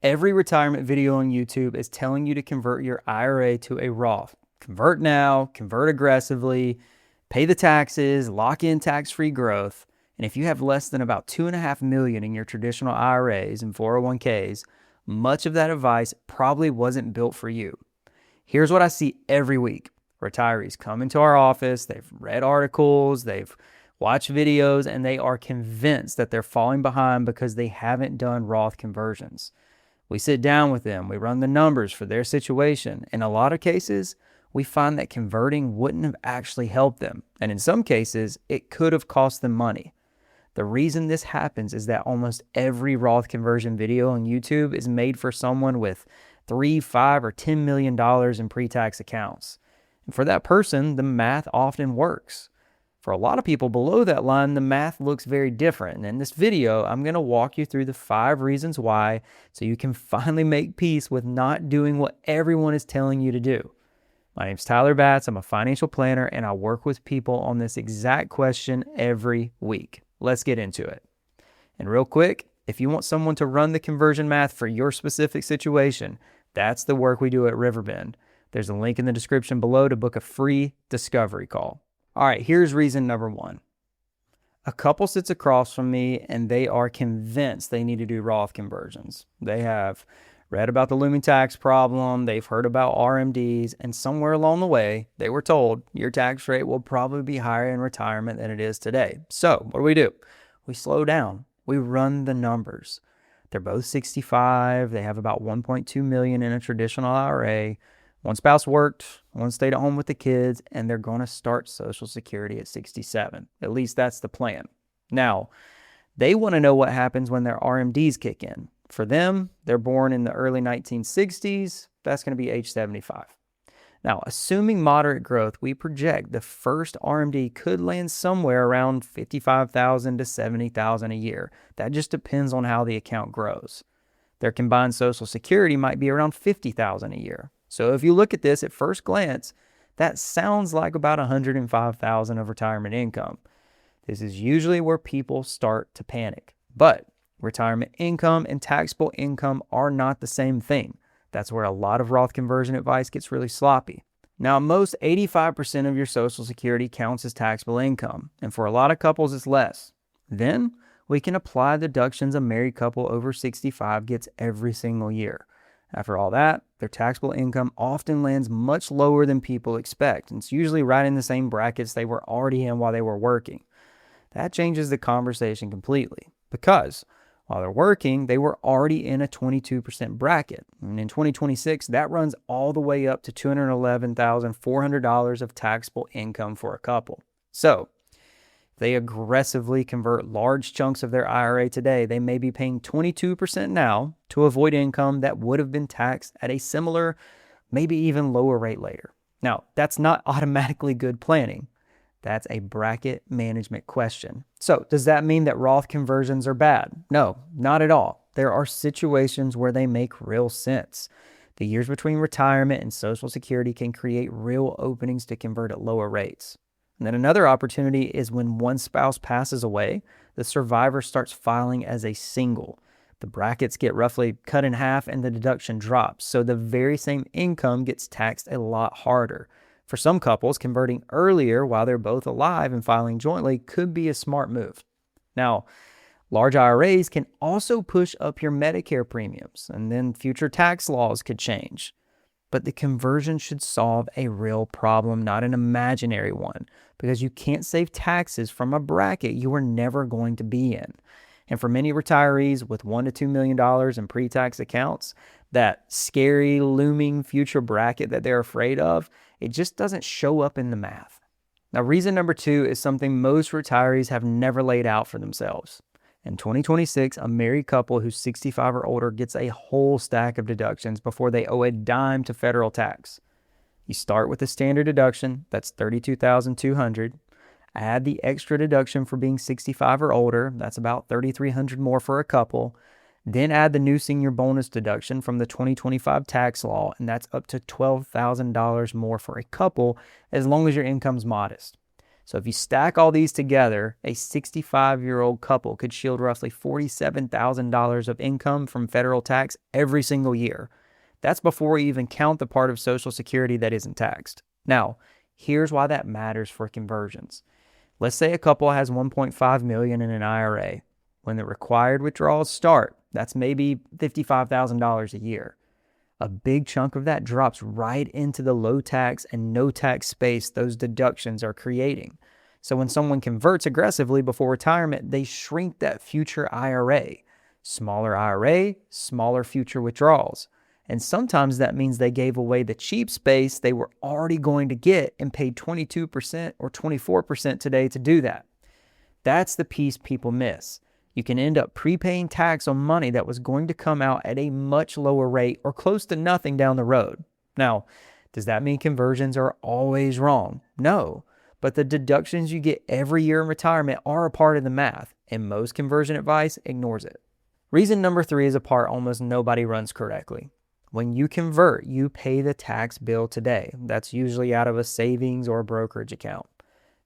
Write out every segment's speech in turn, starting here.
Every retirement video on YouTube is telling you to convert your IRA to a Roth. Convert now, convert aggressively, pay the taxes, lock in tax-free growth. And if you have less than about $2.5 million in your traditional IRAs and 401ks, much of that advice probably wasn't built for you. Here's what I see every week. Retirees come into our office, they've read articles, they've watched videos, and they are convinced that they're falling behind because they haven't done Roth conversions. We sit down with them, we run the numbers for their situation. In a lot of cases, we find that converting wouldn't have actually helped them. And in some cases, it could have cost them money. The reason this happens is that almost every Roth conversion video on YouTube is made for someone with $3, $5, or $10 million in pre-tax accounts. And for that person, the math often works. For a lot of people below that line, the math looks very different. And in this video, I'm going to walk you through the 5 reasons why so you can finally make peace with not doing what everyone is telling you to do. My name's Tyler Batts. I'm a financial planner, and I work with people on this exact question every week. Let's get into it. And real quick, if you want someone to run the conversion math for your specific situation, that's the work we do at Riverbend. There's a link in the description below to book a free discovery call. All right, here's reason number 1. A couple sits across from me and they are convinced they need to do Roth conversions. They have read about the looming tax problem, they've heard about RMDs, and somewhere along the way, they were told your tax rate will probably be higher in retirement than it is today. So what do? We slow down. We run the numbers. They're both 65. They have about $1.2 million in a traditional IRA. One spouse worked, one stayed at home with the kids, and they're going to start Social Security at 67. At least that's the plan. Now, they want to know what happens when their RMDs kick in. For them, they're born in the early 1960s. That's going to be age 75. Now, assuming moderate growth, we project the first RMD could land somewhere around $55,000 to $70,000 a year. That just depends on how the account grows. Their combined Social Security might be around $50,000 a year. So if you look at this at first glance, that sounds like about $105,000 of retirement income. This is usually where people start to panic. But retirement income and taxable income are not the same thing. That's where a lot of Roth conversion advice gets really sloppy. Now, most 85% of your Social Security counts as taxable income, and for a lot of couples, it's less. Then we can apply deductions a married couple over 65 gets every single year. After all that, their taxable income often lands much lower than people expect, and it's usually right in the same brackets they were already in while they were working. That changes the conversation completely, because while they're working, they were already in a 22% bracket. And in 2026, that runs all the way up to $211,400 of taxable income for a couple. So, if they aggressively convert large chunks of their IRA today, they may be paying 22% now to avoid income that would have been taxed at a similar, maybe even lower rate later. Now, that's not automatically good planning. That's a bracket management question. So does that mean that Roth conversions are bad? No, not at all. There are situations where they make real sense. The years between retirement and Social Security can create real openings to convert at lower rates. And then another opportunity is when one spouse passes away, the survivor starts filing as a single. The brackets get roughly cut in half and the deduction drops. So the very same income gets taxed a lot harder. For some couples, converting earlier while they're both alive and filing jointly could be a smart move. Now, large IRAs can also push up your Medicare premiums, and then future tax laws could change. But the conversion should solve a real problem, not an imaginary one, because you can't save taxes from a bracket you were never going to be in. And for many retirees with $1 to $2 million in pre-tax accounts, that scary looming future bracket that they're afraid of, it just doesn't show up in the math. Now, reason number 2 is something most retirees have never laid out for themselves. In 2026, a married couple who's 65 or older gets a whole stack of deductions before they owe a dime to federal tax. You start with the standard deduction, that's $32,200. Add the extra deduction for being 65 or older, that's about $3,300 more for a couple. Then add the new senior bonus deduction from the 2025 tax law, and that's up to $12,000 more for a couple as long as your income's modest. So if you stack all these together, a 65-year-old couple could shield roughly $47,000 of income from federal tax every single year. That's before we even count the part of Social Security that isn't taxed. Now, here's why that matters for conversions. Let's say a couple has $1.5 million in an IRA. When the required withdrawals start, that's maybe $55,000 a year. A big chunk of that drops right into the low tax and no tax space those deductions are creating. So when someone converts aggressively before retirement, they shrink that future IRA. Smaller IRA, smaller future withdrawals. And sometimes that means they gave away the cheap space they were already going to get and paid 22% or 24% today to do that. That's the piece people miss. You can end up prepaying tax on money that was going to come out at a much lower rate or close to nothing down the road. Now, does that mean conversions are always wrong? No, but the deductions you get every year in retirement are a part of the math, and most conversion advice ignores it. Reason number 3 is a part almost nobody runs correctly. When you convert, you pay the tax bill today. That's usually out of a savings or brokerage account.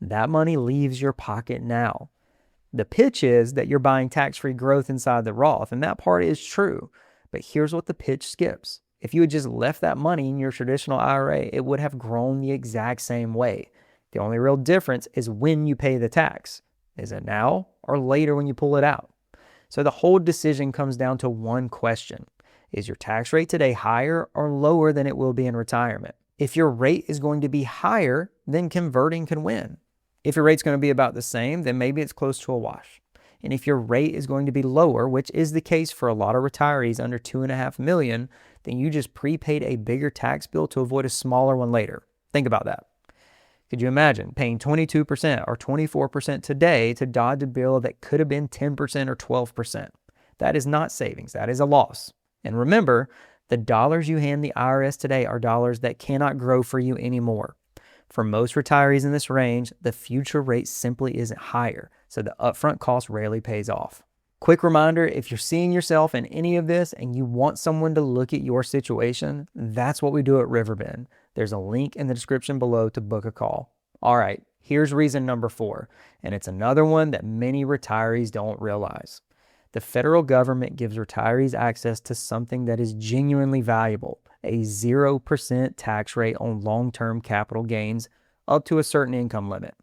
That money leaves your pocket now. The pitch is that you're buying tax-free growth inside the Roth, and that part is true. But here's what the pitch skips. If you had just left that money in your traditional IRA, it would have grown the exact same way. The only real difference is when you pay the tax. Is it now or later when you pull it out? So the whole decision comes down to one question. Is your tax rate today higher or lower than it will be in retirement? If your rate is going to be higher, then converting can win. If your rate's going to be about the same, then maybe it's close to a wash. And if your rate is going to be lower, which is the case for a lot of retirees under $2.5 million, then you just prepaid a bigger tax bill to avoid a smaller one later. Think about that. Could you imagine paying 22% or 24% today to dodge a bill that could have been 10% or 12%? That is not savings. That is a loss. And remember, the dollars you hand the IRS today are dollars that cannot grow for you anymore. For most retirees in this range, the future rate simply isn't higher, so the upfront cost rarely pays off. Quick reminder, if you're seeing yourself in any of this and you want someone to look at your situation, that's what we do at Riverbend. There's a link in the description below to book a call. All right, here's reason number 4, and it's another one that many retirees don't realize. The federal government gives retirees access to something that is genuinely valuable, a 0% tax rate on long-term capital gains up to a certain income limit.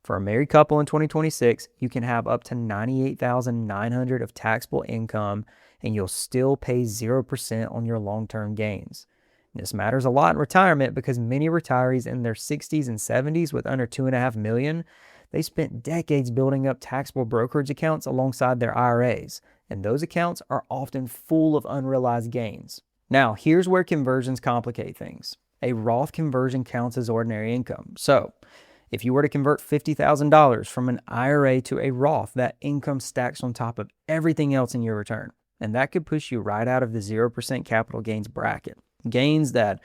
For a married couple in 2026, you can have up to $98,900 of taxable income and you'll still pay 0% on your long-term gains. This matters a lot in retirement because many retirees in their 60s and 70s with under $2.5 million, they spent decades building up taxable brokerage accounts alongside their IRAs, and those accounts are often full of unrealized gains. Now, here's where conversions complicate things. A Roth conversion counts as ordinary income. So, if you were to convert $50,000 from an IRA to a Roth, that income stacks on top of everything else in your return, and that could push you right out of the 0% capital gains bracket. Gains that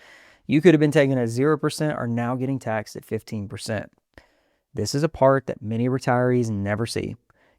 you could have been taking at 0% are now getting taxed at 15%. This is a part that many retirees never see.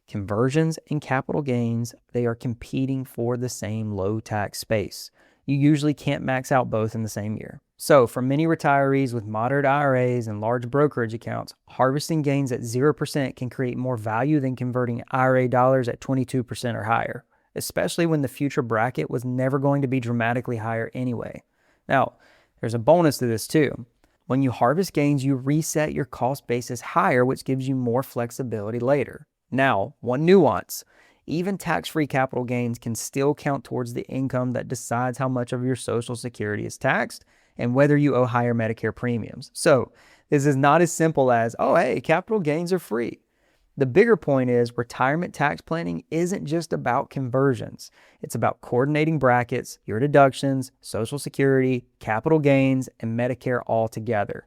Conversions and capital gains, they are competing for the same low tax space. You usually can't max out both in the same year. So for many retirees with moderate IRAs and large brokerage accounts, harvesting gains at 0% can create more value than converting IRA dollars at 22% or higher, especially when the future bracket was never going to be dramatically higher anyway. Now, there's a bonus to this too. When you harvest gains, you reset your cost basis higher, which gives you more flexibility later. Now, one nuance. Even tax-free capital gains can still count towards the income that decides how much of your Social Security is taxed and whether you owe higher Medicare premiums. So, this is not as simple as, oh, hey, capital gains are free. The bigger point is retirement tax planning isn't just about conversions. It's about coordinating brackets, your deductions, Social Security, capital gains, and Medicare all together.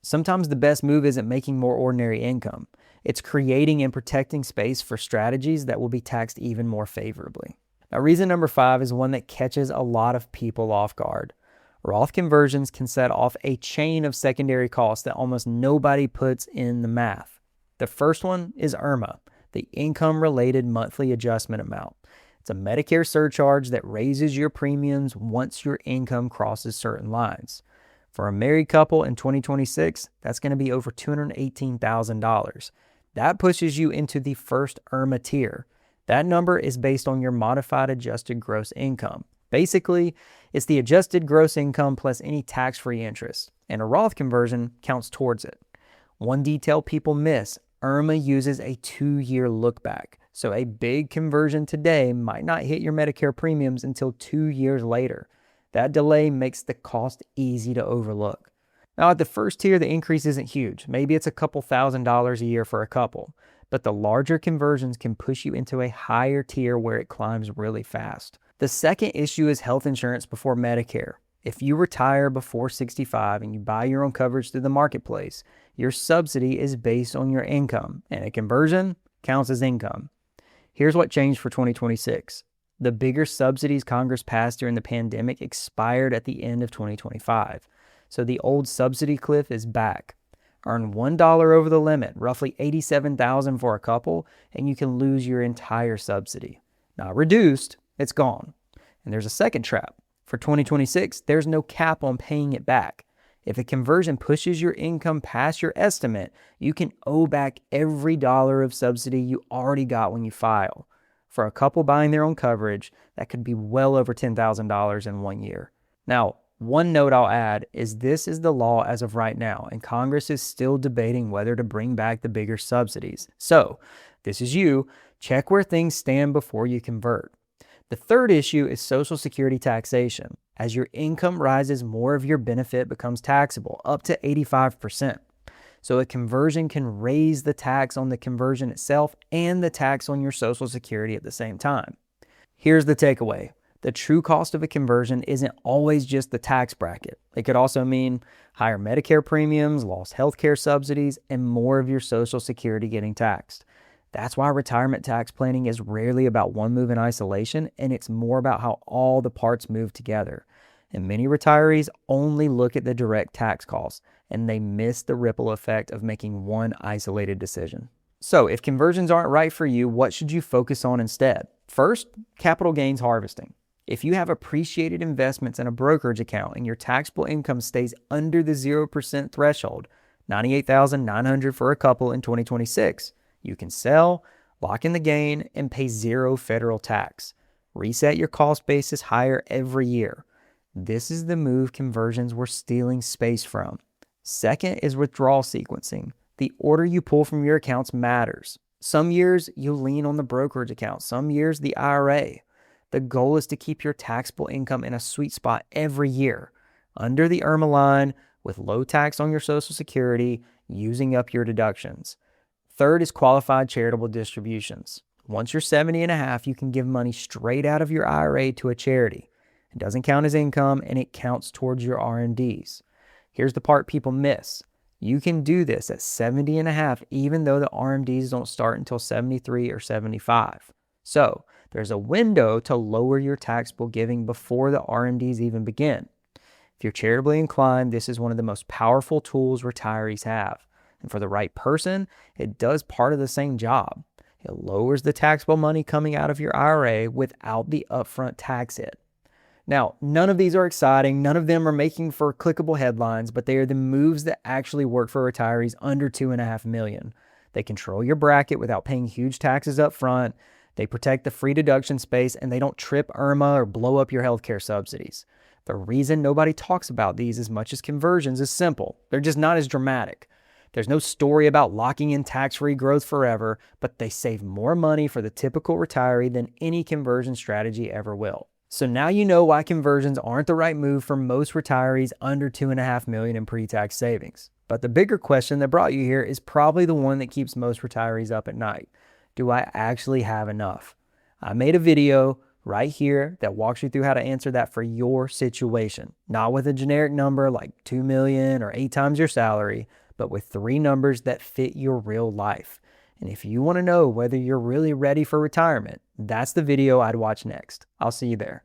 Sometimes the best move isn't making more ordinary income. It's creating and protecting space for strategies that will be taxed even more favorably. Now, reason number 5 is one that catches a lot of people off guard. Roth conversions can set off a chain of secondary costs that almost nobody puts in the math. The first one is IRMAA, the income-related monthly adjustment amount. It's a Medicare surcharge that raises your premiums once your income crosses certain lines. For a married couple in 2026, that's going to be over $218,000. That pushes you into the first IRMAA tier. That number is based on your modified adjusted gross income. Basically, it's the adjusted gross income plus any tax-free interest, and a Roth conversion counts towards it. One detail people miss, IRMAA uses a 2-year look back, so a big conversion today might not hit your Medicare premiums until 2 years later. That delay makes the cost easy to overlook. Now, at the first tier, the increase isn't huge. Maybe it's a couple $1,000s a year for a couple, but the larger conversions can push you into a higher tier where it climbs really fast. The second issue is health insurance before Medicare. If you retire before 65 and you buy your own coverage through the marketplace, your subsidy is based on your income, and a conversion counts as income. Here's what changed for 2026. The bigger subsidies Congress passed during the pandemic expired at the end of 2025. So the old subsidy cliff is back. Earn $1 over the limit, roughly $87,000 for a couple, and you can lose your entire subsidy. Not reduced, it's gone. And there's a second trap. For 2026, there's no cap on paying it back. If a conversion pushes your income past your estimate, you can owe back every dollar of subsidy you already got when you file. For a couple buying their own coverage, that could be well over $10,000 in 1 year. Now, one note I'll add is this is the law as of right now, and Congress is still debating whether to bring back the bigger subsidies. So, this is you. Check where things stand before you convert. The third issue is Social Security taxation. As your income rises, more of your benefit becomes taxable, up to 85%. So a conversion can raise the tax on the conversion itself and the tax on your Social Security at the same time. Here's the takeaway. The true cost of a conversion isn't always just the tax bracket. It could also mean higher Medicare premiums, lost healthcare subsidies, and more of your Social Security getting taxed. That's why retirement tax planning is rarely about one move in isolation, and it's more about how all the parts move together. And many retirees only look at the direct tax costs, and they miss the ripple effect of making one isolated decision. So if conversions aren't right for you, what should you focus on instead? First, capital gains harvesting. If you have appreciated investments in a brokerage account and your taxable income stays under the 0% threshold, $98,900 for a couple in 2026, you can sell, lock in the gain, and pay zero federal tax. Reset your cost basis higher every year. This is the move conversions were stealing space from. Second is withdrawal sequencing. The order you pull from your accounts matters. Some years you'll lean on the brokerage account, some years the IRA. The goal is to keep your taxable income in a sweet spot every year, under the IRMAA line, with low tax on your Social Security, using up your deductions. Third is qualified charitable distributions. Once you're 70 and a half, you can give money straight out of your IRA to a charity. It doesn't count as income, and it counts towards your R&Ds. Here's the part people miss. You can do this at 70 and a half, even though the RMDs don't start until 73 or 75. So there's a window to lower your taxable giving before the RMDs even begin. If you're charitably inclined, this is one of the most powerful tools retirees have. And for the right person, it does part of the same job. It lowers the taxable money coming out of your IRA without the upfront tax hit. Now, none of these are exciting. None of them are making for clickable headlines, but they are the moves that actually work for retirees under $2.5 million. They control your bracket without paying huge taxes up front. They protect the free deduction space, and they don't trip IRMAA or blow up your healthcare subsidies. The reason nobody talks about these as much as conversions is simple. They're just not as dramatic. There's no story about locking in tax-free growth forever, but they save more money for the typical retiree than any conversion strategy ever will. So now you know why conversions aren't the right move for most retirees under $2.5 million in pre-tax savings. But the bigger question that brought you here is probably the one that keeps most retirees up at night. Do I actually have enough? I made a video right here that walks you through how to answer that for your situation. Not with a generic number like 2 million or 8 times your salary, but with 3 numbers that fit your real life. And if you want to know whether you're really ready for retirement, that's the video I'd watch next. I'll see you there.